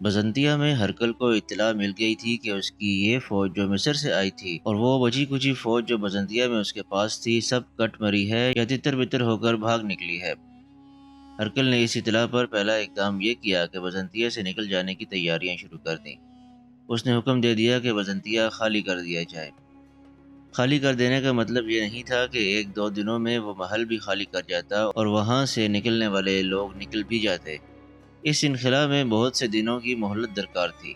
بزنطیہ میں ہرکل کو اطلاع مل گئی تھی کہ اس کی یہ فوج جو مصر سے آئی تھی اور وہ بچی کچی فوج جو بزنطیہ میں اس کے پاس تھی سب کٹ مری ہے یا تتر بتر ہو کر بھاگ نکلی ہے۔ ہرکل نے اس اطلاع پر پہلا اقدام یہ کیا کہ بزنطیہ سے نکل جانے کی تیاریاں شروع کر دیں۔ اس نے حکم دے دیا کہ بزنطیہ خالی کر دیا جائے۔ خالی کر دینے کا مطلب یہ نہیں تھا کہ ایک دو دنوں میں وہ محل بھی خالی کر جاتا اور وہاں سے نکلنے والے لوگ نکل بھی جاتے۔ اس انخلا میں بہت سے دنوں کی مہلت درکار تھی۔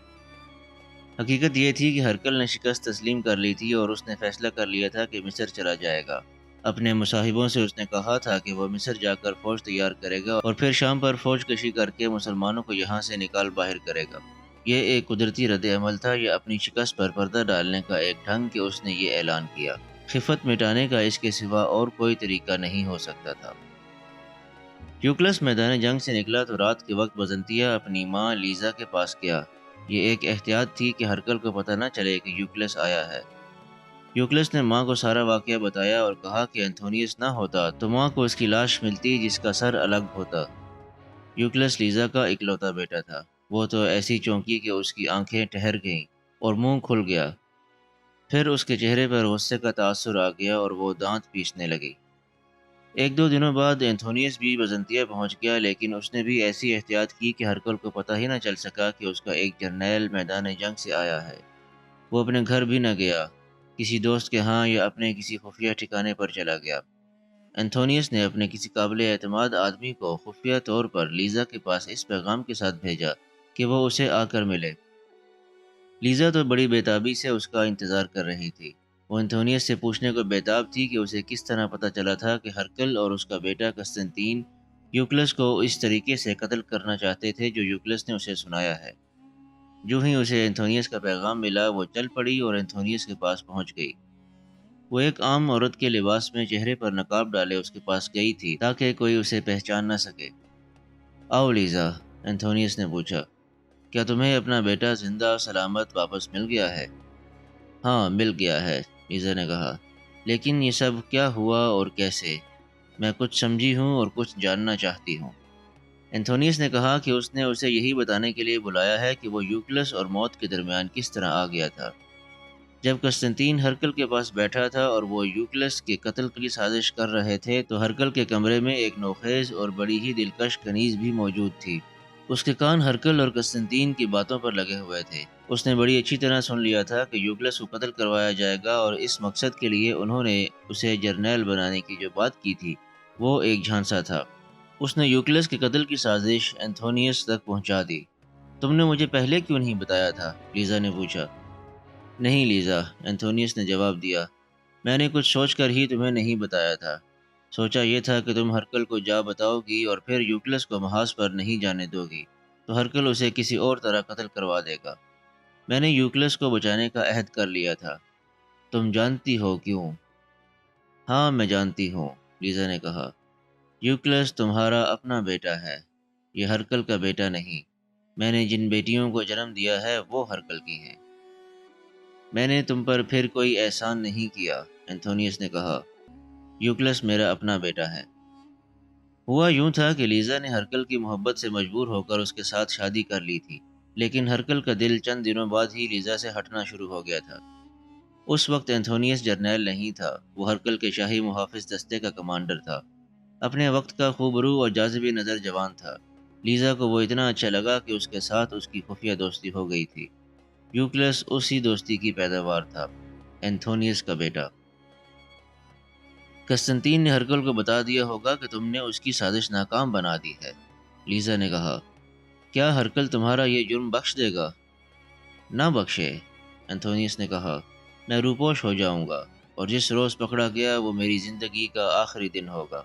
حقیقت یہ تھی کہ ہرکل نے شکست تسلیم کر لی تھی اور اس نے فیصلہ کر لیا تھا کہ مصر چلا جائے گا۔ اپنے مصاحبوں سے اس نے کہا تھا کہ وہ مصر جا کر فوج تیار کرے گا اور پھر شام پر فوج کشی کر کے مسلمانوں کو یہاں سے نکال باہر کرے گا۔ یہ ایک قدرتی رد عمل تھا یا اپنی شکست پر پردہ ڈالنے کا ایک ڈھنگ کہ اس نے یہ اعلان کیا۔ خفت مٹانے کا اس کے سوا اور کوئی طریقہ نہیں ہو سکتا تھا۔ یوکلس میدان جنگ سے نکلا تو رات کے وقت بزنطیہ اپنی ماں لیزا کے پاس گیا۔ یہ ایک احتیاط تھی کہ ہرکل کو پتہ نہ چلے کہ یوکلس آیا ہے۔ یوکلس نے ماں کو سارا واقعہ بتایا اور کہا کہ انتھونیس نہ ہوتا تو ماں کو اس کی لاش ملتی جس کا سر الگ ہوتا۔ یوکلس لیزا کا اکلوتا بیٹا تھا۔ وہ تو ایسی چونکی کہ اس کی آنکھیں ٹھہر گئیں اور منہ کھل گیا۔ پھر اس کے چہرے پر غصے کا تاثر آ گیا اور وہ دانت پیسنے لگی۔ ایک دو دنوں بعد انتھونیس بھی بزنطیہ پہنچ گیا، لیکن اس نے بھی ایسی احتیاط کی کہ ہرکل کو پتہ ہی نہ چل سکا کہ اس کا ایک جرنیل میدان جنگ سے آیا ہے۔ وہ اپنے گھر بھی نہ گیا، کسی دوست کے ہاں یا اپنے کسی خفیہ ٹھکانے پر چلا گیا۔ انتھونیس نے اپنے کسی قابل اعتماد آدمی کو خفیہ طور پر لیزا کے پاس اس پیغام کے ساتھ بھیجا کہ وہ اسے آ کر ملے۔ لیزا تو بڑی بےتابی سے اس کا انتظار کر رہی تھی۔ وہ انتھونیس سے پوچھنے کو بےتاب تھی کہ اسے کس طرح پتہ چلا تھا کہ ہرکل اور اس کا بیٹا قسطنطین یوکلس کو اس طریقے سے قتل کرنا چاہتے تھے جو یوکلس نے اسے سنایا ہے۔ جو ہی اسے انتھونیس کا پیغام ملا وہ چل پڑی اور انتھونیس کے پاس پہنچ گئی۔ وہ ایک عام عورت کے لباس میں چہرے پر نقاب ڈالے اس کے پاس گئی تھی تاکہ کوئی اسے پہچان نہ سکے۔ آؤ لیزا، انتھونیس نے پوچھا، کیا تمہیں اپنا بیٹا زندہ سلامت واپس مل گیا ہے؟ ہاں، مل گیا ہے، لیزا نے کہا، لیکن یہ سب کیا ہوا اور کیسے؟ میں کچھ سمجھی ہوں اور کچھ جاننا چاہتی ہوں۔ انتھونیس نے کہا کہ اس نے اسے یہی بتانے کے لیے بلایا ہے کہ وہ یوکلس اور موت کے درمیان کس طرح آ گیا تھا۔ جب قسطنطین ہرکل کے پاس بیٹھا تھا اور وہ یوکلس کے قتل کی سازش کر رہے تھے تو ہرکل کے کمرے میں ایک نوخیز اور بڑی ہی دلکش کنیز بھی موجود تھی۔ اس کے کان ہرکل اور قسطنطین کی باتوں پر لگے ہوئے تھے۔ اس نے بڑی اچھی طرح سن لیا تھا کہ یوکلس کو قتل کروایا جائے گا اور اس مقصد کے لیے انہوں نے اسے جرنیل بنانے کی جو بات کی تھی وہ ایک جھانسا تھا۔ اس نے یوکلس کے قتل کی سازش انتھونیس تک پہنچا دی۔ تم نے مجھے پہلے کیوں نہیں بتایا تھا؟ لیزا نے پوچھا۔ نہیں لیزا، انتھونیس نے جواب دیا، میں نے کچھ سوچ کر ہی تمہیں نہیں بتایا تھا۔ سوچا یہ تھا کہ تم ہرکل کو جا بتاؤ گی اور پھر یوکلس کو محاذ پر نہیں جانے دو گی تو ہرکل اسے کسی اور طرح قتل کروا دے گا۔ میں نے یوکلس کو بچانے کا عہد کر لیا تھا۔ تم جانتی ہو کیوں؟ ہاں، میں جانتی ہوں، لیزا نے کہا۔ یوکلس تمہارا اپنا بیٹا ہے، یہ ہرکل کا بیٹا نہیں۔ میں نے جن بیٹیوں کو جنم دیا ہے وہ ہرکل کی ہیں۔ میں نے تم پر پھر کوئی احسان نہیں کیا، انتھونیس نے کہا۔ یوکلس میرا اپنا بیٹا ہے۔ ہوا یوں تھا کہ لیزا نے ہرکل کی محبت سے مجبور ہو کر اس کے ساتھ شادی کر لی تھی، لیکن ہرکل کا دل چند دنوں بعد ہی لیزا سے ہٹنا شروع ہو گیا تھا۔ اس وقت انتھونیس جرنیل نہیں تھا، وہ ہرکل کے شاہی محافظ دستے کا کمانڈر تھا۔ اپنے وقت کا خوبرو اور جاذب نظر جوان تھا۔ لیزا کو وہ اتنا اچھا لگا کہ اس کے ساتھ اس کی خفیہ دوستی ہو گئی تھی۔ یوکلس اسی دوستی کی پیداوار تھا، انتھونیس کا بیٹا۔ قسطنطین نے ہرکل کو بتا دیا ہوگا کہ تم نے اس کی سازش ناکام بنا دی ہے، لیزا نے کہا۔ کیا ہرکل تمہارا یہ جرم بخش دے گا؟ نہ بخشے، انتھونیس نے کہا، میں روپوش ہو جاؤں گا اور جس روز پکڑا گیا وہ میری زندگی کا آخری دن ہوگا۔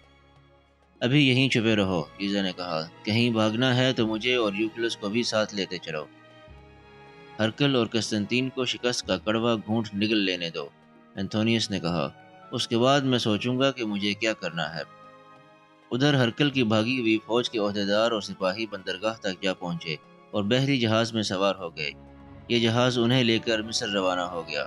ابھی یہیں چھپے رہو، لیزا نے کہا، کہیں بھاگنا ہے تو مجھے اور یوکلس کو بھی ساتھ لیتے چلو۔ ہرکل اور قسطنطین کو شکست کا کڑوا گھونٹ نگل لینے دو، انتھونیس نے کہا، اس کے بعد میں سوچوں گا کہ مجھے کیا کرنا ہے۔ ادھر ہرکل کی بھاگی ہوئی فوج کے عہدیدار اور سپاہی بندرگاہ تک جا پہنچے اور بحری جہاز میں سوار ہو گئے۔ یہ جہاز انہیں لے کر مصر روانہ ہو گیا۔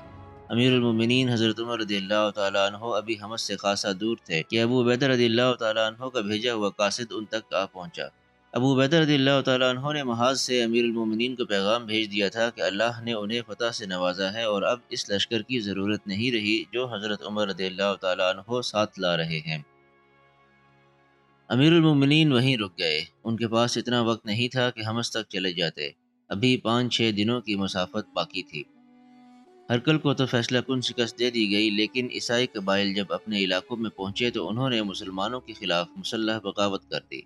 امیر المومنین حضرت عمر رضی اللہ تعالیٰ عنہ ابھی حمص سے خاصا دور تھے کہ ابو عبیدہ رضی اللہ تعالیٰ عنہ کا بھیجا ہوا قاصد ان تک آ پہنچا۔ ابو عبیدہ رضی اللہ تعالیٰ عنہ نے محاذ سے امیر المومنین کو پیغام بھیج دیا تھا کہ اللہ نے انہیں فتح سے نوازا ہے اور اب اس لشکر کی ضرورت نہیں رہی جو حضرت عمر رضی اللہ تعالیٰ عنہ ساتھ لا رہے ہیں۔ امیر المومنین وہیں رک گئے۔ ان کے پاس اتنا وقت نہیں تھا کہ حمص تک چلے جاتے، ابھی 5-6 دنوں کی مسافت باقی تھی۔ ہرکل کو تو فیصلہ کن شکست دے دی گئی، لیکن عیسائی قبائل جب اپنے علاقوں میں پہنچے تو انہوں نے مسلمانوں کے خلاف مسلح بغاوت کر دی۔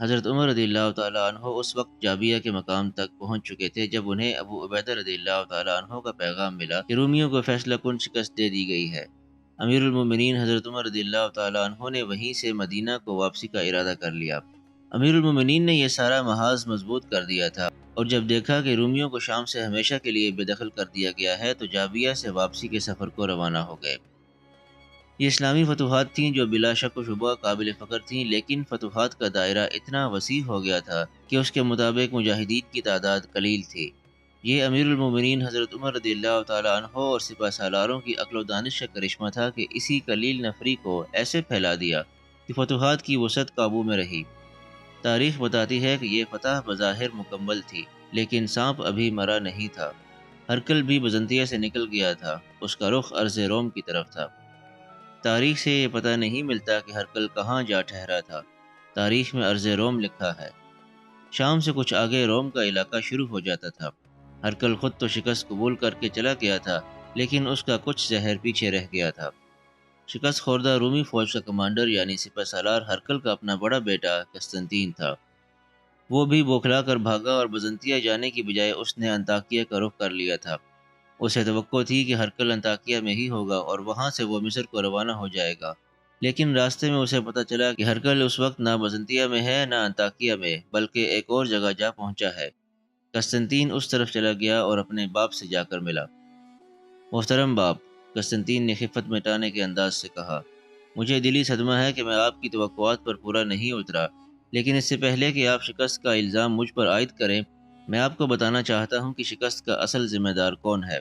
حضرت عمر رضی اللہ تعالیٰ عنہ اس وقت جابیہ کے مقام تک پہنچ چکے تھے جب انہیں ابو عبیدہ رضی اللہ تعالیٰ عنہ کا پیغام ملا کہ رومیوں کو فیصلہ کن شکست دے دی گئی ہے۔ امیر المومنین حضرت عمر رضی اللہ تعالیٰ عنہ نے وہیں سے مدینہ کو واپسی کا ارادہ کر لیا۔ امیر المومنین نے یہ سارا محاذ مضبوط کر دیا تھا، اور جب دیکھا کہ رومیوں کو شام سے ہمیشہ کے لیے بے دخل کر دیا گیا ہے تو جابیہ سے واپسی کے سفر کو روانہ ہو گئے۔ یہ اسلامی فتوحات تھیں جو بلا شک و شبہ قابل فخر تھیں، لیکن فتوحات کا دائرہ اتنا وسیع ہو گیا تھا کہ اس کے مطابق مجاہدین کی تعداد قلیل تھی۔ یہ امیر المومنین حضرت عمر رضی اللہ تعالیٰ عنہ اور سپہ سالاروں کی عقل و دانش کا کرشمہ تھا کہ اسی قلیل نفری کو ایسے پھیلا دیا کہ فتوحات کی وسعت قابو میں رہی۔ تاریخ بتاتی ہے کہ یہ فتح بظاہر مکمل تھی، لیکن سانپ ابھی مرا نہیں تھا۔ ہرکل بھی بزنطیہ سے نکل گیا تھا، اس کا رخ ارض روم کی طرف تھا۔ تاریخ سے یہ پتہ نہیں ملتا کہ ہرکل کہاں جا ٹھہرا تھا۔ تاریخ میں ارض روم لکھا ہے۔ شام سے کچھ آگے روم کا علاقہ شروع ہو جاتا تھا۔ ہرکل خود تو شکست قبول کر کے چلا گیا تھا، لیکن اس کا کچھ زہر پیچھے رہ گیا تھا۔ شکست خوردہ رومی فوج کا کمانڈر یعنی سپہ سالار ہرکل کا اپنا بڑا بیٹا قسطنطین تھا۔ وہ بھی بوکھلا کر بھاگا اور بزنطیہ جانے کی بجائے اس نے انطاکیہ کا رخ کر لیا تھا۔ اسے توقع تھی کہ ہرکل انطاکیہ میں ہی ہوگا اور وہاں سے وہ مصر کو روانہ ہو جائے گا، لیکن راستے میں اسے پتہ چلا کہ ہرکل اس وقت نہ بزنطیہ میں ہے نہ انطاکیہ میں، بلکہ ایک اور جگہ جا پہنچا ہے۔ قسطنطین اس طرف چلا گیا اور اپنے باپ سے جا کر ملا۔ محترم باپ، قسطنطین نے خفت مٹانے کے انداز سے کہا، مجھے دلی صدمہ ہے کہ میں آپ کی توقعات پر پورا نہیں اترا، لیکن اس سے پہلے کہ آپ شکست کا الزام مجھ پر عائد کریں، میں آپ کو بتانا چاہتا ہوں کہ شکست کا اصل ذمہ دار کون ہے۔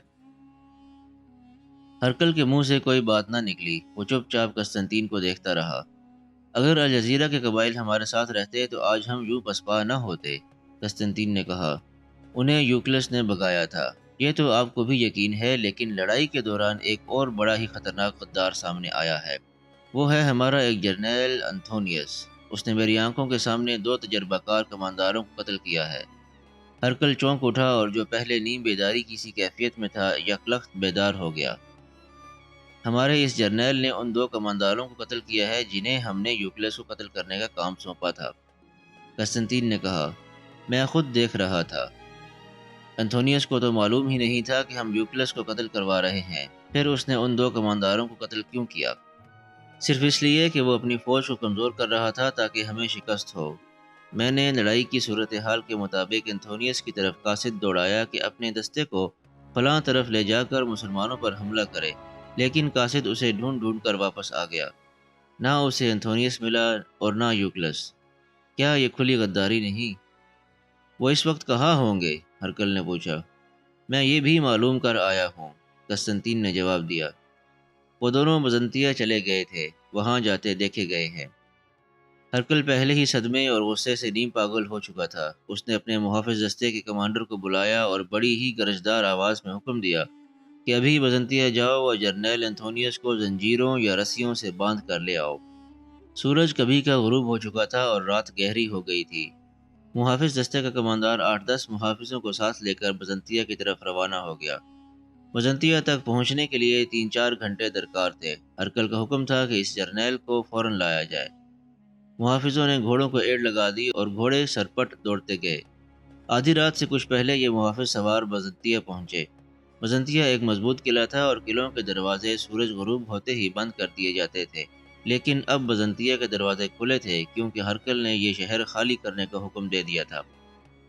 ہرکل کے منہ سے کوئی بات نہ نکلی، وہ چپ چاپ قسطنطین کو دیکھتا رہا۔ اگر الجزیرہ کے قبائل ہمارے ساتھ رہتے تو آج ہم یوں پسپا نہ ہوتے، قسطنطین نے کہا۔ انہیں یوکلس نے بھگایا تھا، یہ تو آپ کو بھی یقین ہے، لیکن لڑائی کے دوران ایک اور بڑا ہی خطرناک غدار سامنے آیا ہے۔ وہ ہے ہمارا ایک جرنیل انتھونیوس۔ اس نے میری آنکھوں کے سامنے 2 تجربہ کار کمانداروں کو قتل کیا ہے۔ ہرکل چونک اٹھا اور جو پہلے نیم بیداری کی سی کیفیت میں تھا یکلخت بیدار ہو گیا۔ ہمارے اس جرنیل نے ان 2 کمانداروں کو قتل کیا ہے جنہیں ہم نے یوکلس کو قتل کرنے کا کام سونپا تھا، قسطنطین نے کہا۔ میں خود دیکھ رہا تھا۔ انتھونیوس کو تو معلوم ہی نہیں تھا کہ ہم یوکلس کو قتل کروا رہے ہیں، پھر اس نے ان 2 کمانداروں کو قتل کیوں کیا؟ صرف اس لیے کہ وہ اپنی فوج کو کمزور کر رہا تھا تاکہ ہمیں شکست ہو۔ میں نے لڑائی کی صورتحال کے مطابق انتھونیوس کی طرف قاصد دوڑایا کہ اپنے دستے کو فلاں طرف لے جا کر مسلمانوں پر حملہ کرے، لیکن قاصد اسے ڈھونڈ ڈھونڈ کر واپس آ گیا۔ نہ اسے انتھونیوس ملا اور نہ یوکلس۔ کیا یہ کھلی غداری نہیں؟ وہ اس وقت کہاں ہوں گے؟ ہرکل نے پوچھا۔ میں یہ بھی معلوم کر آیا ہوں، قسطنطین نے جواب دیا۔ وہ دونوں بزنطیہ چلے گئے تھے، وہاں جاتے دیکھے گئے ہیں۔ ہرکل پہلے ہی صدمے اور غصے سے نیم پاگل ہو چکا تھا۔ اس نے اپنے محافظ دستے کے کمانڈر کو بلایا اور بڑی ہی گرجدار آواز میں حکم دیا کہ ابھی بزنطیہ جاؤ اور جرنیل انتھونیوس کو زنجیروں یا رسیوں سے باندھ کر لے آؤ۔ سورج کبھی کا غروب ہو چکا تھا اور رات گہری ہو گئی تھی۔ محافظ دستے کا کماندار 8-10 محافظوں کو ساتھ لے کر بزنطیہ کی طرف روانہ ہو گیا۔ بزنطیہ تک پہنچنے کے لیے 3-4 گھنٹے درکار تھے۔ ہرکل کا حکم تھا کہ اس جرنیل کو فوراً لایا جائے۔ محافظوں نے گھوڑوں کو ایڑ لگا دی اور گھوڑے سرپٹ دوڑتے گئے۔ آدھی رات سے کچھ پہلے یہ محافظ سوار بزنطیہ پہنچے۔ بزنطیہ ایک مضبوط قلعہ تھا اور قلعوں کے دروازے سورج غروب ہوتے ہی بند کر دیے جاتے تھے، لیکن اب بزنطیہ کے دروازے کھلے تھے کیونکہ ہرکل نے یہ شہر خالی کرنے کا حکم دے دیا تھا۔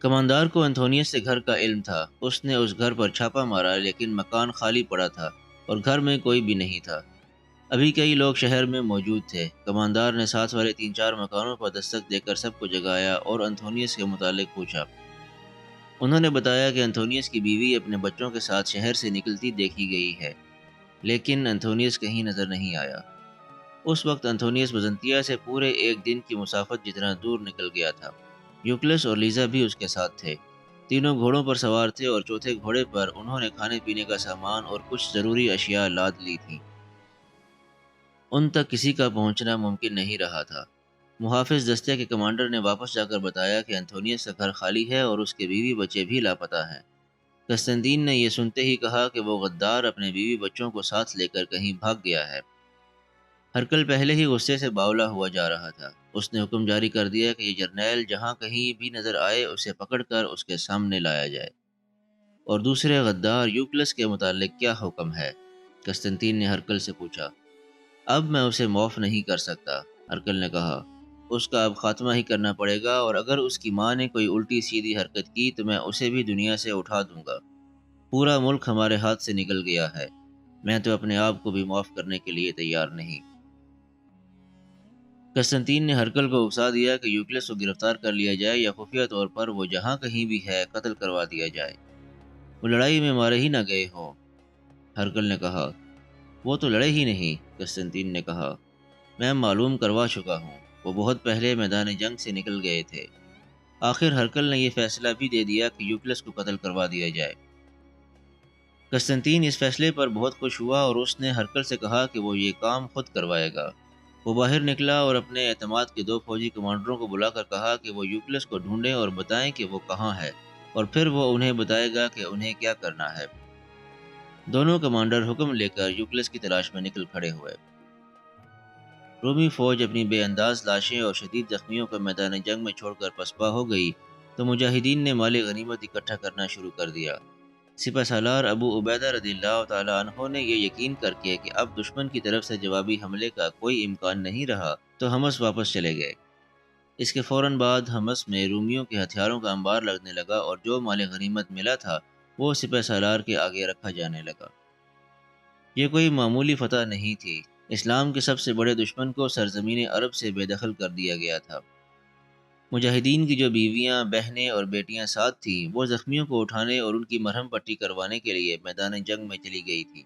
کماندار کو انتھونیوس سے گھر کا علم تھا۔ اس نے اس گھر پر چھاپا مارا، لیکن مکان خالی پڑا تھا اور گھر میں کوئی بھی نہیں تھا۔ ابھی کئی لوگ شہر میں موجود تھے۔ کماندار نے ساتھ والے 3-4 مکانوں پر دستک دے کر سب کو جگایا اور انتھونیوس کے متعلق پوچھا۔ انہوں نے بتایا کہ انتھونیوس کی بیوی اپنے بچوں کے ساتھ شہر سے نکلتی دیکھی گئی ہے، لیکن انتھونیوس کہیں نظر نہیں آیا۔ اس وقت انتھونیوس بزنطیہ سے پورے 1 دن کی مسافت جتنا دور نکل گیا تھا۔ یوکلس اور لیزا بھی اس کے ساتھ تھے۔ تینوں گھوڑوں پر سوار تھے اور چوتھے گھوڑے پر انہوں نے کھانے پینے کا سامان اور کچھ ضروری اشیاء لاد لی تھیں۔ ان تک کسی کا پہنچنا ممکن نہیں رہا تھا۔ محافظ دستہ کے کمانڈر نے واپس جا کر بتایا کہ انتھونیس کا گھر خالی ہے اور اس کے بیوی بچے بھی لاپتہ ہیں۔ قسطنطین نے یہ سنتے ہی کہا کہ وہ غدار اپنے بیوی بچوں کو ساتھ لے کر کہیں بھاگ گیا ہے۔ ہرکل پہلے ہی غصے سے باولا ہوا جا رہا تھا۔ اس نے حکم جاری کر دیا کہ یہ جرنیل جہاں کہیں بھی نظر آئے اسے پکڑ کر اس کے سامنے لایا جائے۔ اور دوسرے غدار یوکلس کے متعلق کیا حکم ہے؟ قسطنطین نے ہرکل سے پوچھا۔ اب میں اسے معاف نہیں کر سکتا، ہرکل نے کہا۔ اس کا اب خاتمہ ہی کرنا پڑے گا، اور اگر اس کی ماں نے کوئی الٹی سیدھی حرکت کی تو میں اسے بھی دنیا سے اٹھا دوں گا۔ پورا ملک ہمارے ہاتھ سے نکل گیا ہے، میں تو اپنے آپ کو بھی معاف کرنے کے لیے تیار نہیں۔ قسطنطین نے ہرکل کو اکسا دیا کہ یوکلس کو گرفتار کر لیا جائے یا خفیہ طور پر وہ جہاں کہیں بھی ہے قتل کروا دیا جائے۔ وہ لڑائی میں مارے ہی نہ گئے ہوں، ہرکل نے کہا۔ وہ تو لڑے ہی نہیں، قسطنطین نے کہا۔ میں معلوم کروا چکا ہوں، وہ بہت پہلے میدان جنگ سے نکل گئے تھے۔ آخر ہرکل نے یہ فیصلہ بھی دے دیا کہ یوکلس کو قتل کروا دیا جائے۔ قسطنطین اس فیصلے پر بہت خوش ہوا اور اس نے ہرکل سے کہا کہ وہ یہ کام خود کروائے گا۔ وہ باہر نکلا اور اپنے اعتماد کے 2 فوجی کمانڈروں کو بلا کر کہا کہ وہ یوکلس کو ڈھونڈیں اور بتائیں کہ وہ کہاں ہے، اور پھر وہ انہیں بتائے گا کہ انہیں کیا کرنا ہے۔ دونوں کمانڈر حکم لے کر یوکلس کی تلاش میں نکل کھڑے ہوئے۔ رومی فوج اپنی بے انداز لاشیں اور شدید زخمیوں کو میدان جنگ میں چھوڑ کر پسپا ہو گئی تو مجاہدین نے مال غنیمت اکٹھا کرنا شروع کر دیا۔ سپہ سالار ابو عبیدہ رضی اللہ تعالیٰ عنہ نے یہ یقین کر کے کہ اب دشمن کی طرف سے جوابی حملے کا کوئی امکان نہیں رہا تو حمص واپس چلے گئے۔ اس کے فوراً بعد حمص میں رومیوں کے ہتھیاروں کا انبار لگنے لگا اور جو مال غنیمت ملا تھا وہ سپہ سالار کے آگے رکھا جانے لگا۔ یہ کوئی معمولی فتح نہیں تھی۔ اسلام کے سب سے بڑے دشمن کو سرزمین عرب سے بے دخل کر دیا گیا تھا۔ مجاہدین کی جو بیویاں، بہنیں اور بیٹیاں ساتھ تھیں وہ زخمیوں کو اٹھانے اور ان کی مرہم پٹی کروانے کے لیے میدان جنگ میں چلی گئی تھی۔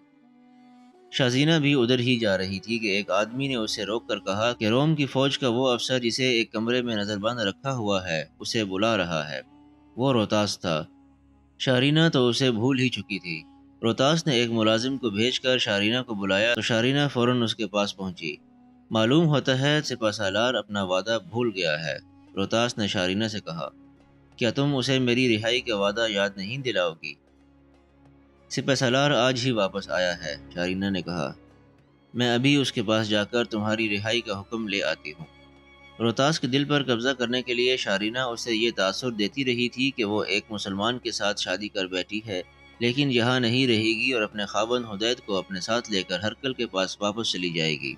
شازینہ بھی ادھر ہی جا رہی تھی کہ ایک آدمی نے اسے روک کر کہا کہ روم کی فوج کا وہ افسر جسے ایک کمرے میں نظر بند رکھا ہوا ہے اسے بلا رہا ہے۔ وہ روتاس تھا۔ شارینہ تو اسے بھول ہی چکی تھی۔ روتاس نے ایک ملازم کو بھیج کر شارینہ کو بلایا تو شارینہ فوراً اس کے پاس پہنچی۔ معلوم ہوتا ہے سپہ سالار اپنا وعدہ بھول گیا ہے، روتاس نے شارینہ سے کہا۔ کیا تم اسے میری رہائی کا وعدہ یاد نہیں دلاؤ گی؟ سپہ سالار آج ہی واپس آیا ہے، شارینہ نے کہا۔ میں ابھی اس کے پاس جا کر تمہاری رہائی کا حکم لے آتی ہوں۔ روتاس کے دل پر قبضہ کرنے کے لیے شارینہ اسے یہ تاثر دیتی رہی تھی کہ وہ ایک مسلمان کے ساتھ شادی کر بیٹھی ہے، لیکن یہاں نہیں رہے گی اور اپنے خاوند حدید کو اپنے ساتھ لے کر ہرکل کے پاس واپس چلی جائے گی۔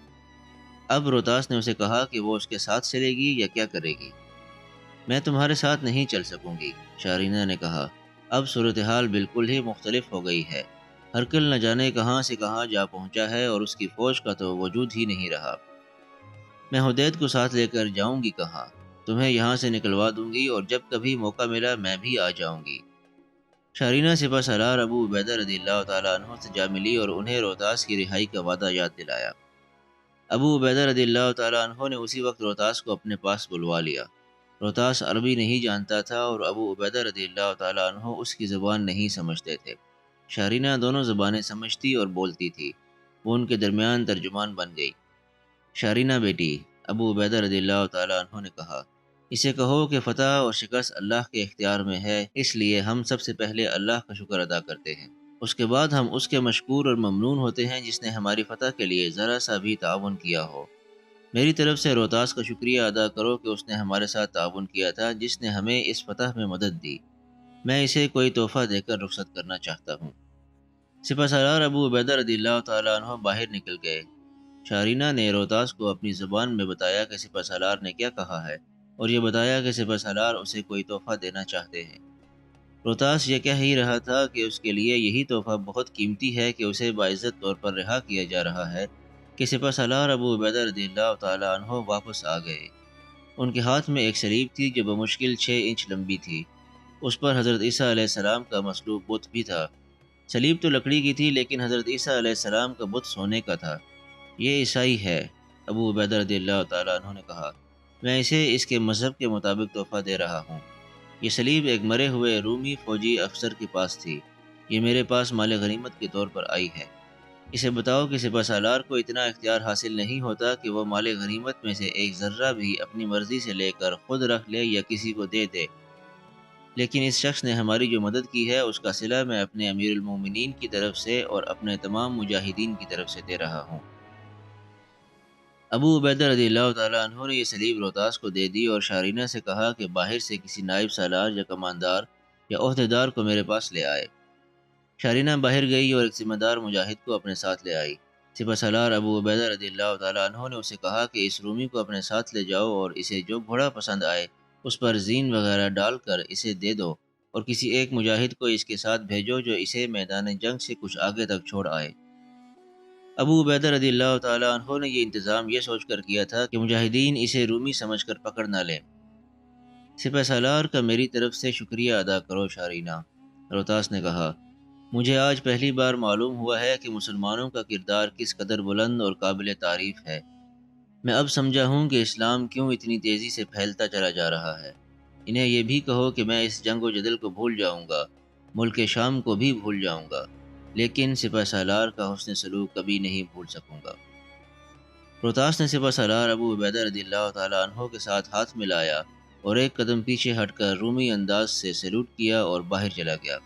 اب روتاس نے اسے کہا کہ وہ اس کے ساتھ چلے گی یا کیا کرے گی۔ میں تمہارے ساتھ نہیں چل سکوں گی، شارینہ نے کہا۔ اب صورتحال بالکل ہی مختلف ہو گئی ہے۔ ہرکل نہ جانے کہاں سے کہاں جا پہنچا ہے اور اس کی فوج کا تو وجود ہی نہیں رہا۔ میں حدید کو ساتھ لے کر جاؤں گی کہاں؟ تمہیں یہاں سے نکلوا دوں گی اور جب کبھی موقع ملا میں بھی آ جاؤں گی۔ شارینہ سپہ سالار ابو عبیدہ رضی اللہ تعالیٰ عنہ سے جا ملی اور انہیں روتاس کی رہائی کا وعدہ یاد دلایا۔ ابو عبیدہ رضی اللہ تعالیٰ عنہ نے اسی وقت روتاس کو اپنے پاس بلوا لیا۔ روتاس عربی نہیں جانتا تھا اور ابو عبیدہ رضی اللہ تعالیٰ عنہ اس کی زبان نہیں سمجھتے تھے۔ شارینہ دونوں زبانیں سمجھتی اور بولتی تھی، وہ ان کے درمیان ترجمان بن گئی۔ شارینہ بیٹی، ابو عبیدہ رضی اللہ تعالیٰ عنہ نے کہا، اسے کہو کہ فتح اور شکست اللہ کے اختیار میں ہے، اس لیے ہم سب سے پہلے اللہ کا شکر ادا کرتے ہیں۔ اس کے بعد ہم اس کے مشکور اور ممنون ہوتے ہیں جس نے ہماری فتح کے لیے ذرا سا بھی تعاون کیا ہو۔ میری طرف سے روتاس کا شکریہ ادا کرو کہ اس نے ہمارے ساتھ تعاون کیا تھا جس نے ہمیں اس فتح میں مدد دی۔ میں اسے کوئی تحفہ دے کر رخصت کرنا چاہتا ہوں۔ سپہ سالار ابو عبیدہ رضی اللہ تعالیٰ عنہ باہر نکل گئے۔ شارینہ نے روتاس کو اپنی زبان میں بتایا کہ سپہ سالار نے کیا کہا ہے اور یہ بتایا کہ سپہ سالار اسے کوئی تحفہ دینا چاہتے ہیں۔ روتاس یہ کہہ ہی رہا تھا کہ اس کے لیے یہی تحفہ بہت قیمتی ہے کہ اسے باعزت طور پر رہا کیا جا رہا ہے کہ سپہ سالار ابو عبیدہ رضی اللہ تعالیٰ عنہ واپس آ گئے۔ ان کے ہاتھ میں ایک صلیب تھی جو بمشکل 6 انچ لمبی تھی۔ اس پر حضرت عیسیٰ علیہ السلام کا مصلوب بت بھی تھا۔ صلیب تو لکڑی کی تھی لیکن حضرت عیسیٰ علیہ السلام کا بت سونے کا تھا۔ یہ عیسائی ہے، ابو عبیدہ رضی اللہ تعالیٰ عنہ نے کہا۔ میں اسے اس کے مذہب کے مطابق تحفہ دے رہا ہوں۔ یہ سلیب ایک مرے ہوئے رومی فوجی افسر کے پاس تھی۔ یہ میرے پاس مال غنیمت کے طور پر آئی ہے۔ اسے بتاؤ کہ سپہ سالار کو اتنا اختیار حاصل نہیں ہوتا کہ وہ مال غنیمت میں سے ایک ذرہ بھی اپنی مرضی سے لے کر خود رکھ لے یا کسی کو دے دے، لیکن اس شخص نے ہماری جو مدد کی ہے اس کا صلہ میں اپنے امیر المومنین کی طرف سے اور اپنے تمام مجاہدین کی طرف سے دے رہا ہوں۔ ابو عبیدہ رضی اللہ تعالیٰ عنہ نے یہ سلیب روتاس کو دے دی اور شارینہ سے کہا کہ باہر سے کسی نائب سالار یا کماندار یا عہدیدار کو میرے پاس لے آئے۔ شارینہ باہر گئی اور ایک ذمہ دار مجاہد کو اپنے ساتھ لے آئی۔ سپہ سالار ابو عبیدہ رضی اللہ تعالیٰ عنہ نے اسے کہا کہ اس رومی کو اپنے ساتھ لے جاؤ اور اسے جو گھوڑا پسند آئے اس پر زین وغیرہ ڈال کر اسے دے دو، اور کسی ایک مجاہد کو اس کے ساتھ بھیجو جو اسے میدان جنگ سے کچھ آگے تک چھوڑ آئے۔ ابو عبیدہ رضی اللہ تعالیٰ عنہ نے یہ انتظام یہ سوچ کر کیا تھا کہ مجاہدین اسے رومی سمجھ کر پکڑ نہ لیں۔ سپہ سالار کا میری طرف سے شکریہ ادا کرو شارینہ، روتاس نے کہا۔ مجھے آج پہلی بار معلوم ہوا ہے کہ مسلمانوں کا کردار کس قدر بلند اور قابل تعریف ہے۔ میں اب سمجھا ہوں کہ اسلام کیوں اتنی تیزی سے پھیلتا چلا جا رہا ہے۔ انہیں یہ بھی کہو کہ میں اس جنگ و جدل کو بھول جاؤں گا، ملک شام کو بھی بھول جاؤں گا، لیکن سپہ سالار کا حسن سلوک کبھی نہیں بھول سکوں گا۔ روتاس نے سپہ سالار ابو عبیدہ رضی اللہ تعالیٰ عنہ کے ساتھ ہاتھ ملایا اور ایک قدم پیچھے ہٹ کر رومی انداز سے سیلوٹ کیا اور باہر چلا گیا۔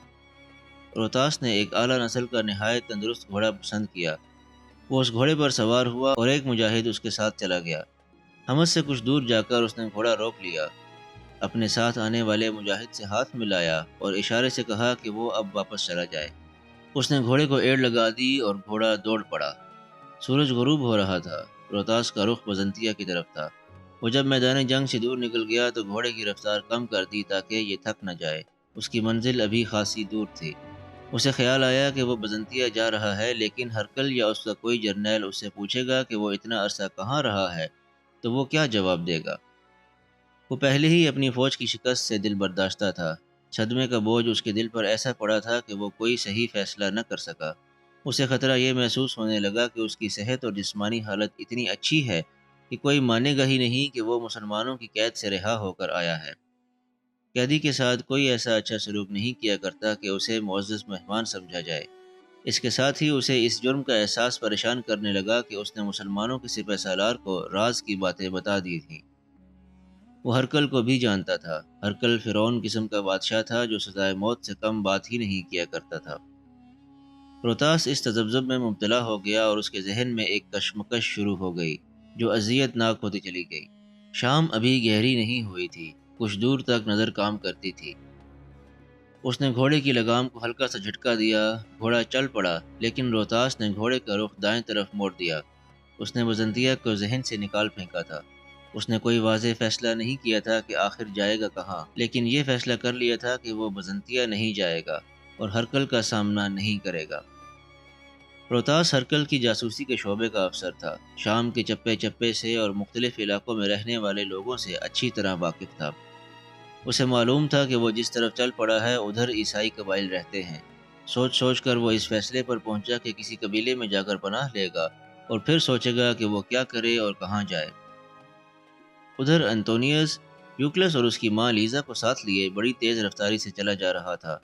روتاس نے ایک اعلیٰ نسل کا نہایت تندرست گھوڑا پسند کیا۔ وہ اس گھوڑے پر سوار ہوا اور ایک مجاہد اس کے ساتھ چلا گیا۔ حمد سے کچھ دور جا کر اس نے گھوڑا روک لیا، اپنے ساتھ آنے والے مجاہد سے ہاتھ ملایا اور اشارے سے کہا کہ وہ اب واپس چلا جائے۔ اس نے گھوڑے کو ایڑ لگا دی اور گھوڑا دوڑ پڑا۔ سورج غروب ہو رہا تھا۔ روتاس کا رخ بزنطیہ کی طرف تھا۔ وہ جب میدان جنگ سے دور نکل گیا تو گھوڑے کی رفتار کم کر دی تاکہ یہ تھک نہ جائے۔ اس کی منزل ابھی خاصی دور تھی۔ اسے خیال آیا کہ وہ بزنطیہ جا رہا ہے، لیکن ہرکل یا اس کا کوئی جرنیل اس سے پوچھے گا کہ وہ اتنا عرصہ کہاں رہا ہے تو وہ کیا جواب دے گا؟ وہ پہلے ہی اپنی فوج کی شکست سے دل برداشتہ تھا۔ صدمے کا بوجھ اس کے دل پر ایسا پڑا تھا کہ وہ کوئی صحیح فیصلہ نہ کر سکا۔ اسے خطرہ یہ محسوس ہونے لگا کہ اس کی صحت اور جسمانی حالت اتنی اچھی ہے کہ کوئی مانے گا ہی نہیں کہ وہ مسلمانوں کی قید سے رہا ہو کر آیا ہے۔ قیدی کے ساتھ کوئی ایسا اچھا سلوک نہیں کیا کرتا کہ اسے معزز مہمان سمجھا جائے۔ اس کے ساتھ ہی اسے اس جرم کا احساس پریشان کرنے لگا کہ اس نے مسلمانوں کے سپہ سالار کو راز کی باتیں بتا دی تھیں۔ وہ ہرکل کو بھی جانتا تھا۔ ہرکل فرعون قسم کا بادشاہ تھا جو سزائے موت سے کم بات ہی نہیں کیا کرتا تھا۔ روتاس اس تذبذب میں مبتلا ہو گیا اور اس کے ذہن میں ایک کشمکش شروع ہو گئی جو اذیت ناک ہوتی چلی گئی۔ شام ابھی گہری نہیں ہوئی تھی، کچھ دور تک نظر کام کرتی تھی۔ اس نے گھوڑے کی لگام کو ہلکا سا جھٹکا دیا، گھوڑا چل پڑا، لیکن روتاس نے گھوڑے کا رخ دائیں طرف موڑ دیا۔ اس نے بزنطیہ کو ذہن سے نکال پھینکا تھا۔ اس نے کوئی واضح فیصلہ نہیں کیا تھا کہ آخر جائے گا کہاں، لیکن یہ فیصلہ کر لیا تھا کہ وہ بزنطیہ نہیں جائے گا اور ہرکل کا سامنا نہیں کرے گا۔ روتاس ہرکل کی جاسوسی کے شعبے کا افسر تھا۔ شام کے چپے چپے سے اور مختلف علاقوں میں رہنے والے لوگوں سے اچھی طرح واقف تھا۔ اسے معلوم تھا کہ وہ جس طرف چل پڑا ہے ادھر عیسائی قبائل رہتے ہیں۔ سوچ سوچ کر وہ اس فیصلے پر پہنچا کہ کسی قبیلے میں جا کر پناہ لے گا اور پھر سوچے گا کہ وہ کیا کرے اور کہاں جائے۔ ادھر انتونیس یوکلس اور اس کی ماں لیزا کو ساتھ لیے بڑی تیز رفتاری سے چلا جا رہا تھا۔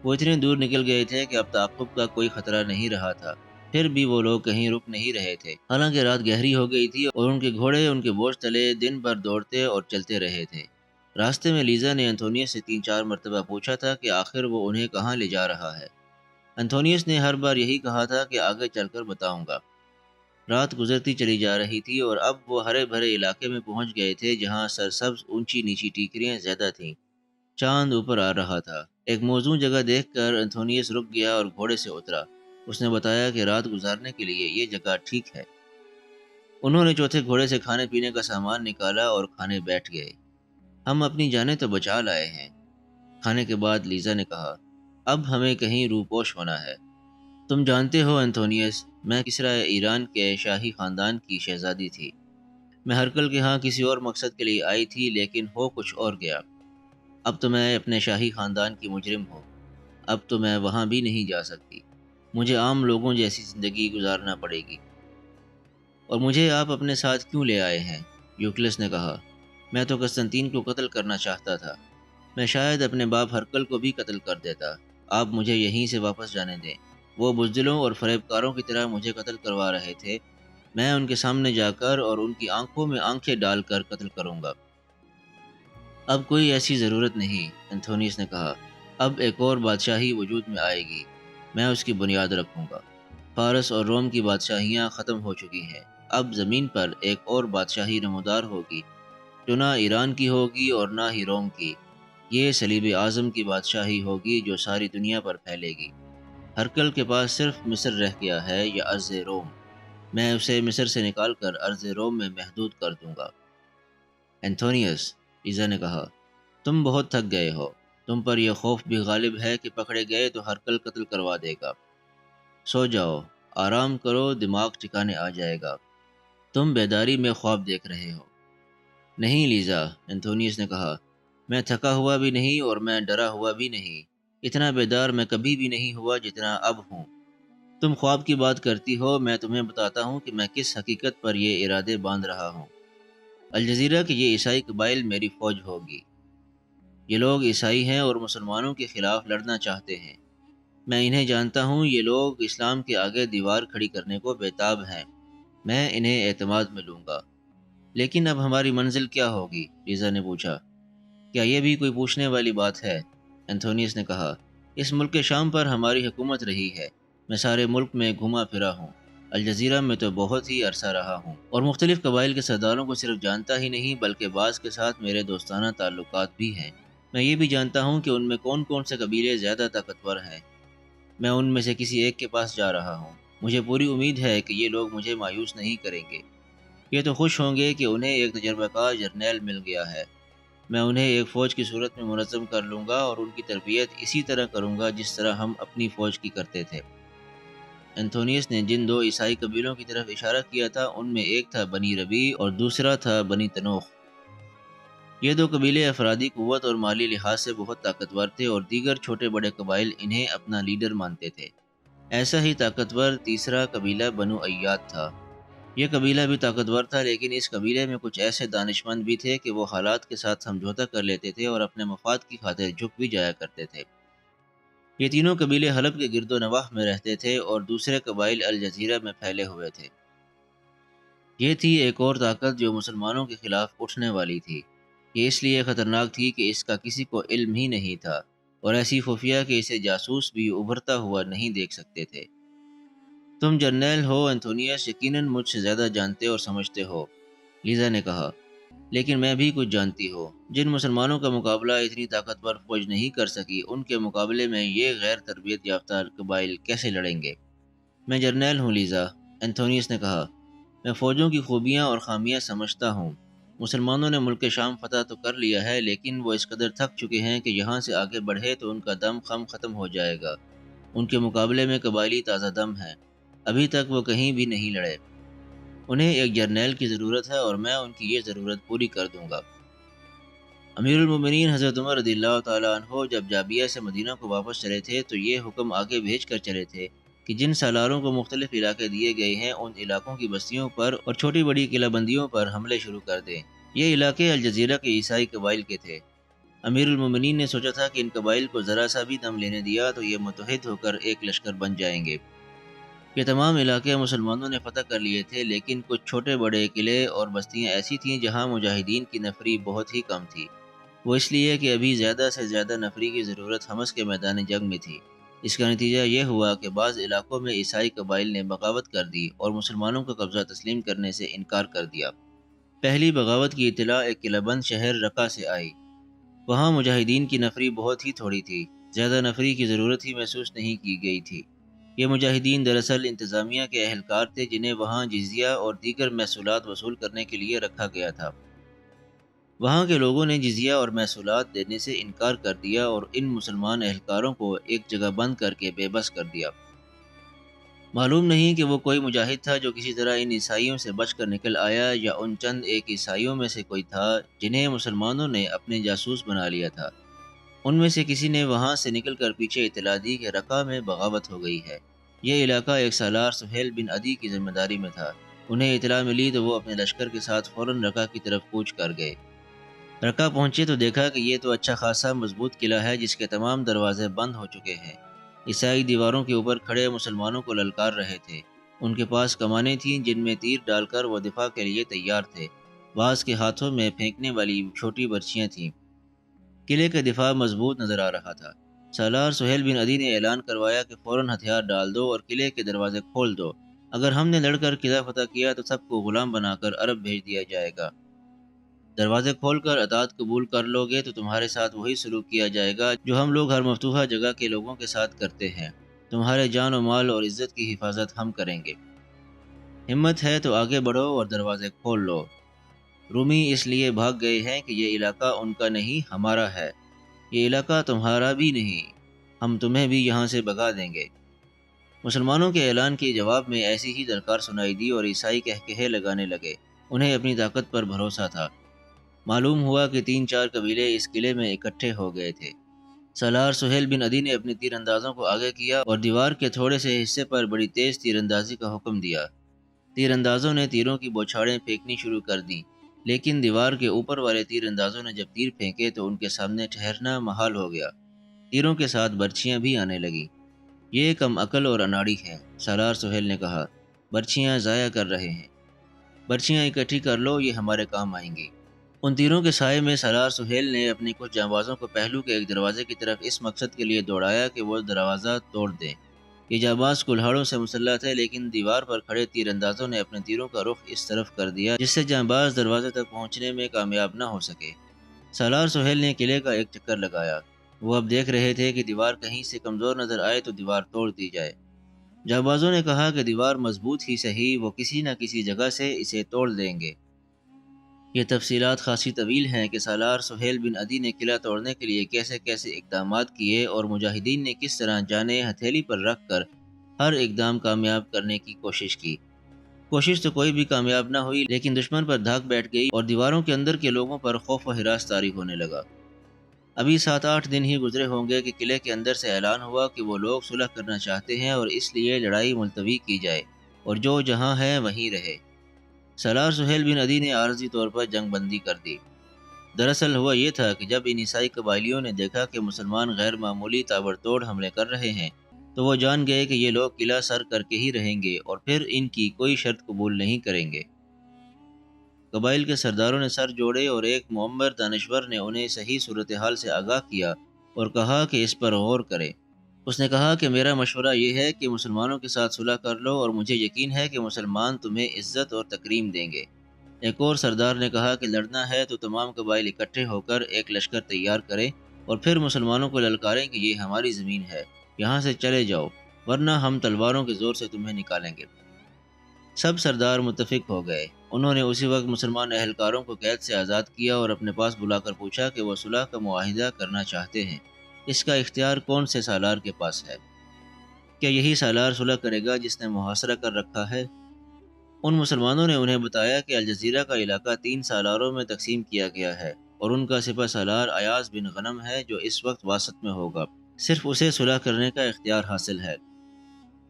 وہ اتنے دور نکل گئے تھے کہ اب تعاقب کا کوئی خطرہ نہیں رہا تھا، پھر بھی وہ لوگ کہیں رک نہیں رہے تھے۔ حالانکہ رات گہری ہو گئی تھی اور ان کے گھوڑے ان کے بوجھ تلے دن بھر دوڑتے اور چلتے رہے تھے۔ راستے میں لیزا نے انتونیس سے 3-4 مرتبہ پوچھا تھا کہ آخر وہ انہیں کہاں لے جا رہا ہے۔ انتونیس نے ہر بار یہی کہا تھا کہ آگے چل کر بتاؤں گا۔ رات گزرتی چلی جا رہی تھی اور اب وہ ہرے بھرے علاقے میں پہنچ گئے تھے جہاں سرسبز اونچی نیچی ٹیکریاں زیادہ تھیں۔ چاند اوپر آ رہا تھا۔ ایک موزوں جگہ دیکھ کر انتونیس رک گیا اور گھوڑے سے اترا۔ اس نے بتایا کہ رات گزارنے کے لیے یہ جگہ ٹھیک ہے۔ انہوں نے چوتھے گھوڑے سے کھانے پینے کا سامان نکالا اور کھانے بیٹھ گئے۔ ہم اپنی جانیں تو بچا لائے ہیں، کھانے کے بعد لیزا نے کہا۔ اب ہمیں کہیں روپوش ہونا ہے۔ تم جانتے ہو انتونیس، میں کسریٰ ایران کے شاہی خاندان کی شہزادی تھی۔ میں ہرکل کے ہاں کسی اور مقصد کے لیے آئی تھی، لیکن ہو کچھ اور گیا۔ اب تو میں اپنے شاہی خاندان کی مجرم ہوں۔ اب تو میں وہاں بھی نہیں جا سکتی۔ مجھے عام لوگوں جیسی زندگی گزارنا پڑے گی۔ اور مجھے آپ اپنے ساتھ کیوں لے آئے ہیں؟ یوکلس نے کہا۔ میں تو قسطنطین کو قتل کرنا چاہتا تھا۔ میں شاید اپنے باپ ہرکل کو بھی قتل کر دیتا۔ آپ مجھے یہیں سے واپس جانے دیں۔ وہ بزدلوں اور فریب کاروں کی طرح مجھے قتل کروا رہے تھے۔ میں ان کے سامنے جا کر اور ان کی آنکھوں میں آنکھیں ڈال کر قتل کروں گا۔ اب کوئی ایسی ضرورت نہیں، اینتھونیس نے کہا۔ اب ایک اور بادشاہی وجود میں آئے گی۔ میں اس کی بنیاد رکھوں گا۔ فارس اور روم کی بادشاہیاں ختم ہو چکی ہیں۔ اب زمین پر ایک اور بادشاہی نمودار ہوگی، جو نہ ایران کی ہوگی اور نہ ہی روم کی۔ یہ صلیب اعظم کی بادشاہی ہوگی جو ساری دنیا پر پھیلے گی۔ ہرکل کے پاس صرف مصر رہ گیا ہے یا ارض روم۔ میں اسے مصر سے نکال کر ارض روم میں محدود کر دوں گا۔ اینتھونیس، لیزا نے کہا، تم بہت تھک گئے ہو۔ تم پر یہ خوف بھی غالب ہے کہ پکڑے گئے تو ہرکل قتل کروا دے گا۔ سو جاؤ، آرام کرو، دماغ ٹھکانے آ جائے گا۔ تم بیداری میں خواب دیکھ رہے ہو۔ نہیں لیزا، اینتھونیس نے کہا، میں تھکا ہوا بھی نہیں اور میں ڈرا ہوا بھی نہیں۔ اتنا بیدار میں کبھی بھی نہیں ہوا جتنا اب ہوں۔ تم خواب کی بات کرتی ہو، میں تمہیں بتاتا ہوں کہ میں کس حقیقت پر یہ ارادے باندھ رہا ہوں۔ الجزیرہ کے یہ عیسائی قبائل میری فوج ہوگی۔ یہ لوگ عیسائی ہیں اور مسلمانوں کے خلاف لڑنا چاہتے ہیں۔ میں انہیں جانتا ہوں، یہ لوگ اسلام کے آگے دیوار کھڑی کرنے کو بیتاب ہیں۔ میں انہیں اعتماد میں لوں گا۔ لیکن اب ہماری منزل کیا ہوگی؟ لیزا نے پوچھا۔ کیا یہ بھی کوئی پوچھنے والی بات ہے؟ اینتھونیس نے کہا، اس ملک شام پر ہماری حکومت رہی ہے۔ میں سارے ملک میں گھما پھرا ہوں۔ الجزیرہ میں تو بہت ہی عرصہ رہا ہوں اور مختلف قبائل کے سرداروں کو صرف جانتا ہی نہیں بلکہ بعض کے ساتھ میرے دوستانہ تعلقات بھی ہیں۔ میں یہ بھی جانتا ہوں کہ ان میں کون کون سے قبیلے زیادہ طاقتور ہیں۔ میں ان میں سے کسی ایک کے پاس جا رہا ہوں۔ مجھے پوری امید ہے کہ یہ لوگ مجھے مایوس نہیں کریں گے۔ یہ تو خوش ہوں گے کہ انہیں ایک تجربہ کار جرنیل مل گیا ہے۔ میں انہیں ایک فوج کی صورت میں منظم کر لوں گا اور ان کی تربیت اسی طرح کروں گا جس طرح ہم اپنی فوج کی کرتے تھے۔ اینتھونیس نے جن دو عیسائی قبیلوں کی طرف اشارہ کیا تھا ان میں ایک تھا بنی ربی اور دوسرا تھا بنی تنوخ۔ یہ دو قبیلے افرادی قوت اور مالی لحاظ سے بہت طاقتور تھے اور دیگر چھوٹے بڑے قبائل انہیں اپنا لیڈر مانتے تھے۔ ایسا ہی طاقتور تیسرا قبیلہ بنو ایاد تھا۔ یہ قبیلہ بھی طاقتور تھا لیکن اس قبیلے میں کچھ ایسے دانشمند بھی تھے کہ وہ حالات کے ساتھ سمجھوتا کر لیتے تھے اور اپنے مفاد کی خاطر جھک بھی جایا کرتے تھے۔ یہ تینوں قبیلے حلب کے گرد و نواح میں رہتے تھے اور دوسرے قبائل الجزیرہ میں پھیلے ہوئے تھے۔ یہ تھی ایک اور طاقت جو مسلمانوں کے خلاف اٹھنے والی تھی۔ یہ اس لیے خطرناک تھی کہ اس کا کسی کو علم ہی نہیں تھا اور ایسی خفیہ کہ اسے جاسوس بھی ابھرتا ہوا نہیں دیکھ سکتے تھے۔ تم جرنیل ہو اینتھونیس، یقیناً مجھ سے زیادہ جانتے اور سمجھتے ہو، لیزا نے کہا، لیکن میں بھی کچھ جانتی ہوں۔ جن مسلمانوں کا مقابلہ اتنی طاقتور فوج نہیں کر سکی ان کے مقابلے میں یہ غیر تربیت یافتہ قبائل کیسے لڑیں گے؟ میں جرنیل ہوں لیزا، اینتھونیس نے کہا، میں فوجوں کی خوبیاں اور خامیاں سمجھتا ہوں۔ مسلمانوں نے ملک شام فتح تو کر لیا ہے لیکن وہ اس قدر تھک چکے ہیں کہ یہاں سے آگے بڑھے تو ان کا دم خم ختم ہو جائے گا۔ ان کے مقابلے میں قبائلی تازہ دم ہیں۔ ابھی تک وہ کہیں بھی نہیں لڑے۔ انہیں ایک جرنیل کی ضرورت ہے اور میں ان کی یہ ضرورت پوری کر دوں گا۔ امیر المومنین حضرت عمر رضی اللہ تعالیٰ عنہ جب جابیہ سے مدینہ کو واپس چلے تھے تو یہ حکم آگے بھیج کر چلے تھے کہ جن سالاروں کو مختلف علاقے دیے گئے ہیں ان علاقوں کی بستیوں پر اور چھوٹی بڑی قلعہ بندیوں پر حملے شروع کر دیں۔ یہ علاقے الجزیرہ کے عیسائی قبائل کے تھے۔ امیر المومنین نے سوچا تھا کہ ان قبائل کو ذرا سا بھی دم لینے دیا تو یہ متحد ہو کر ایک لشکر بن جائیں گے۔ یہ تمام علاقے مسلمانوں نے فتح کر لیے تھے لیکن کچھ چھوٹے بڑے قلعے اور بستیاں ایسی تھیں جہاں مجاہدین کی نفری بہت ہی کم تھی۔ وہ اس لیے کہ ابھی زیادہ سے زیادہ نفری کی ضرورت حمص کے میدان جنگ میں تھی۔ اس کا نتیجہ یہ ہوا کہ بعض علاقوں میں عیسائی قبائل نے بغاوت کر دی اور مسلمانوں کا قبضہ تسلیم کرنے سے انکار کر دیا۔ پہلی بغاوت کی اطلاع ایک قلعہ بند شہر رقہ سے آئی۔ وہاں مجاہدین کی نفری بہت ہی تھوڑی تھی، زیادہ نفری کی ضرورت ہی محسوس نہیں کی گئی تھی۔ یہ مجاہدین دراصل انتظامیہ کے اہلکار تھے جنہیں وہاں جزیہ اور دیگر محصولات وصول کرنے کے لیے رکھا گیا تھا۔ وہاں کے لوگوں نے جزیہ اور محصولات دینے سے انکار کر دیا اور ان مسلمان اہلکاروں کو ایک جگہ بند کر کے بے بس کر دیا۔ معلوم نہیں کہ وہ کوئی مجاہد تھا جو کسی طرح ان عیسائیوں سے بچ کر نکل آیا یا ان چند ایک عیسائیوں میں سے کوئی تھا جنہیں مسلمانوں نے اپنے جاسوس بنا لیا تھا۔ ان میں سے کسی نے وہاں سے نکل کر پیچھے اطلاع دی کہ رقہ میں بغاوت ہو گئی ہے۔ یہ علاقہ ایک سالار سہیل بن عدی کی ذمہ داری میں تھا۔ انہیں اطلاع ملی تو وہ اپنے لشکر کے ساتھ فوراً رقہ کی طرف کوچ کر گئے۔ رقہ پہنچے تو دیکھا کہ یہ تو اچھا خاصا مضبوط قلعہ ہے جس کے تمام دروازے بند ہو چکے ہیں۔ عیسائی دیواروں کے اوپر کھڑے مسلمانوں کو للکار رہے تھے۔ ان کے پاس کمانیں تھیں جن میں تیر ڈال کر وہ دفاع کے لیے تیار تھے۔ بعض کے ہاتھوں میں پھینکنے والی چھوٹی برچیاں تھیں۔ قلعے کا دفاع مضبوط نظر آ رہا تھا۔ سالار سہیل بن عدی نے اعلان کروایا کہ فوراً ہتھیار ڈال دو اور قلعے کے دروازے کھول دو۔ اگر ہم نے لڑ کر قلعہ فتح کیا تو سب کو غلام بنا کر عرب بھیج دیا جائے گا۔ دروازے کھول کر اطاعت قبول کر لو گے تو تمہارے ساتھ وہی سلوک کیا جائے گا جو ہم لوگ ہر مفتوحہ جگہ کے لوگوں کے ساتھ کرتے ہیں۔ تمہارے جان و مال اور عزت کی حفاظت ہم کریں گے۔ ہمت ہے تو آگے بڑھو اور دروازے کھول لو۔ رومی اس لیے بھاگ گئے ہیں کہ یہ علاقہ ان کا نہیں ہمارا ہے۔ یہ علاقہ تمہارا بھی نہیں، ہم تمہیں بھی یہاں سے بھگا دیں گے۔ مسلمانوں کے اعلان کے جواب میں ایسی ہی درکار سنائی دی اور عیسائی کہکہے لگانے لگے۔ انہیں اپنی طاقت پر بھروسہ تھا۔ معلوم ہوا کہ 3-4 قبیلے اس قلعے میں اکٹھے ہو گئے تھے۔ سالار سہیل بن عدی نے اپنے تیر اندازوں کو آگے کیا اور دیوار کے تھوڑے سے حصے پر بڑی تیز تیر اندازی کا حکم دیا۔ تیر اندازوں نے تیروں کی بوچھاڑیں پھینکنی شروع کر دیں، لیکن دیوار کے اوپر والے تیر اندازوں نے جب تیر پھینکے تو ان کے سامنے ٹھہرنا محال ہو گیا۔ تیروں کے ساتھ برچیاں بھی آنے لگیں۔ یہ کم عقل اور اناڑی ہے، سالار سہیل نے کہا۔ برچیاں ضائع کر رہے ہیں۔ برچیاں اکٹھی کر لو، یہ ہمارے کام آئیں گی۔ ان تیروں کے سائے میں سالار سہیل نے اپنی کچھ جانبازوں کو پہلو کے ایک دروازے کی طرف اس مقصد کے لیے دوڑایا کہ وہ دروازہ توڑ دیں۔ یہ جانباز کلہاڑوں سے مسلح تھے، لیکن دیوار پر کھڑے تیر اندازوں نے اپنے تیروں کا رخ اس طرف کر دیا جس سے جانباز دروازے تک پہنچنے میں کامیاب نہ ہو سکے۔ سالار سہیل نے قلعے کا ایک چکر لگایا۔ وہ اب دیکھ رہے تھے کہ دیوار کہیں سے کمزور نظر آئے تو دیوار توڑ دی جائے۔ جانبازوں نے کہا کہ دیوار مضبوط ہی صحیح، وہ کسی نہ کسی جگہ سے اسے توڑ دیں گے۔ یہ تفصیلات خاصی طویل ہیں کہ سالار سہیل بن عدی نے قلعہ توڑنے کے لیے کیسے کیسے اقدامات کیے اور مجاہدین نے کس طرح جانیں ہتھیلی پر رکھ کر ہر اقدام کامیاب کرنے کی کوشش کی۔ کوشش تو کوئی بھی کامیاب نہ ہوئی، لیکن دشمن پر دھاک بیٹھ گئی اور دیواروں کے اندر کے لوگوں پر خوف و ہراس طاری ہونے لگا۔ ابھی 7-8 دن ہی گزرے ہوں گے کہ قلعے کے اندر سے اعلان ہوا کہ وہ لوگ صلح کرنا چاہتے ہیں اور اس لیے لڑائی ملتوی کی جائے اور جو جہاں ہے وہیں رہے۔ سالار سہیل بن عدی نے عارضی طور پر جنگ بندی کر دی۔ دراصل ہوا یہ تھا کہ جب ان عیسائی قبائلیوں نے دیکھا کہ مسلمان غیر معمولی تابڑتوڑ حملے کر رہے ہیں تو وہ جان گئے کہ یہ لوگ قلعہ سر کر کے ہی رہیں گے اور پھر ان کی کوئی شرط قبول نہیں کریں گے۔ قبائل کے سرداروں نے سر جوڑے اور ایک معمر دانشور نے انہیں صحیح صورتحال سے آگاہ کیا اور کہا کہ اس پر غور کرے۔ اس نے کہا کہ میرا مشورہ یہ ہے کہ مسلمانوں کے ساتھ صلح کر لو اور مجھے یقین ہے کہ مسلمان تمہیں عزت اور تکریم دیں گے۔ ایک اور سردار نے کہا کہ لڑنا ہے تو تمام قبائل اکٹھے ہو کر ایک لشکر تیار کریں اور پھر مسلمانوں کو للکاریں کہ یہ ہماری زمین ہے، یہاں سے چلے جاؤ، ورنہ ہم تلواروں کے زور سے تمہیں نکالیں گے۔ سب سردار متفق ہو گئے۔ انہوں نے اسی وقت مسلمان اہلکاروں کو قید سے آزاد کیا اور اپنے پاس بلا کر پوچھا کہ وہ صلح کا معاہدہ کرنا چاہتے ہیں۔ اس کا اختیار کون سے سالار کے پاس ہے؟ کیا یہی سالار صلح کرے گا جس نے محاصرہ کر رکھا ہے؟ ان مسلمانوں نے انہیں بتایا کہ الجزیرہ کا علاقہ 3 سالاروں میں تقسیم کیا گیا ہے اور ان کا سپہ سالار ایاز بن غنم ہے جو اس وقت واسط میں ہوگا۔ صرف اسے صلح کرنے کا اختیار حاصل ہے۔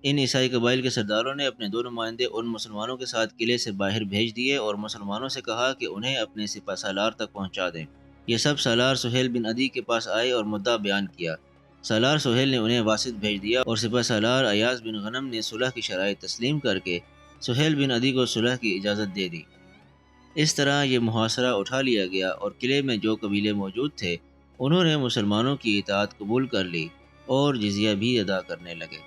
ان عیسائی قبائل کے سرداروں نے اپنے 2 نمائندے ان مسلمانوں کے ساتھ قلعے سے باہر بھیج دیے اور مسلمانوں سے کہا کہ انہیں اپنے سپہ سالار تک پہنچا دیں۔ یہ سب سالار سہیل بن عدی کے پاس آئے اور مدعا بیان کیا۔ سالار سہیل نے انہیں واسط بھیج دیا اور سپہ سالار ایاز بن غنم نے صلح کی شرائط تسلیم کر کے سہیل بن عدی کو صلح کی اجازت دے دی۔ اس طرح یہ محاصرہ اٹھا لیا گیا اور قلعے میں جو قبیلے موجود تھے انہوں نے مسلمانوں کی اطاعت قبول کر لی اور جزیہ بھی ادا کرنے لگے۔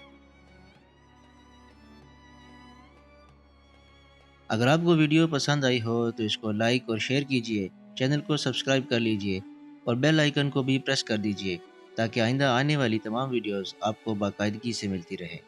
اگر آپ کو ویڈیو پسند آئی ہو تو اس کو لائک اور شیئر کیجیے، چینل کو سبسکرائب کر لیجیے اور بیل آئیکن کو بھی پریس کر دیجیے تاکہ آئندہ آنے والی تمام ویڈیوز آپ کو باقاعدگی سے ملتی رہیں۔